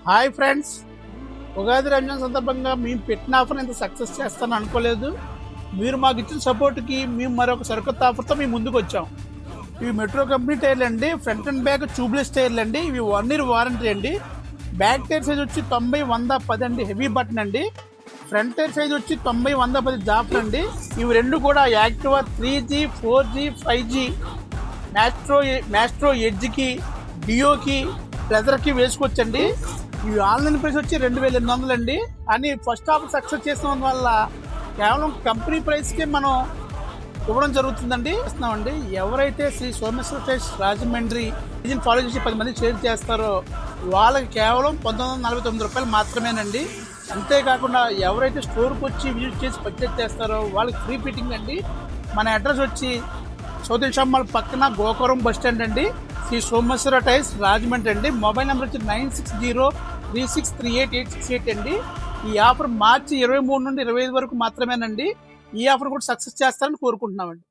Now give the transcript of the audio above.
Hi friends, Ugadi Ramzan సందర్భంగా మేము పెట్టిన ఆఫర్ ఇంత సక్సెస్ చేస్తాను అనుకోలేదు. మీరు మాకు ఇచ్చిన సపోర్ట్కి మేము మరొక సరికొత్త ఆఫర్తో మేము ముందుకు వచ్చాం. ఇవి మెట్రో కంపెనీ టైర్లు అండి. ఫ్రంట్ అండ్ బ్యాక్ ట్యూబ్లెస్ టైర్లు అండి. ఇవి 1 year వారంటీ అండి. బ్యాక్ టైర్ సైజ్ వచ్చి 90, 100, 10 అండి. హెవీ బటన్ అండి. ఫ్రంట్ టైర్ సైజ్ వచ్చి 90, 100, 10 జాఫర్ అండి. ఇవి రెండు కూడా Activa 3G, 4G, 5G, Maestro ఎడ్జ్కి, డియోకి, ప్లెజర్కి వేసుకోవచ్చండి. ఇవి ఆన్లైన్ ప్రైస్ వచ్చి 2800 అండి. అని ఫస్ట్ ఆఫర్ సక్సెస్ చేసిన వల్ల కేవలం కంపెనీ ప్రైస్కే మనం ఇవ్వడం జరుగుతుందండి. ఇస్తున్నామండి. ఎవరైతే శ్రీ సోమేశ్వర టైర్స్ రాజమండ్రి పేజీని ఫాలో చేసి 10 మంది షేర్ చేస్తారో వాళ్ళకి కేవలం 1949 రూపాయలు మాత్రమేనండి. అంతేకాకుండా ఎవరైతే స్టోర్కి వచ్చి విజిట్ చేసి పర్చేజ్ చేస్తారో వాళ్ళకి ఫ్రీ ఫిట్టింగ్ అండి. మన అడ్రస్ వచ్చి సౌత్ ఇండియన్ మాల్ పక్కన గోకవరం బస్ స్టాండ్ అండి. శ్రీ సోమేశ్వర టైర్స్ రాజమండ్రి అండి. మొబైల్ నెంబర్ వచ్చి 9603638868 అండి. ఈ ఆఫర్ మార్చి 23 నుండి 25 వరకు మాత్రమేనండి. ఈ ఆఫర్ కూడా సక్సెస్ చేస్తారని కోరుకుంటున్నామండి.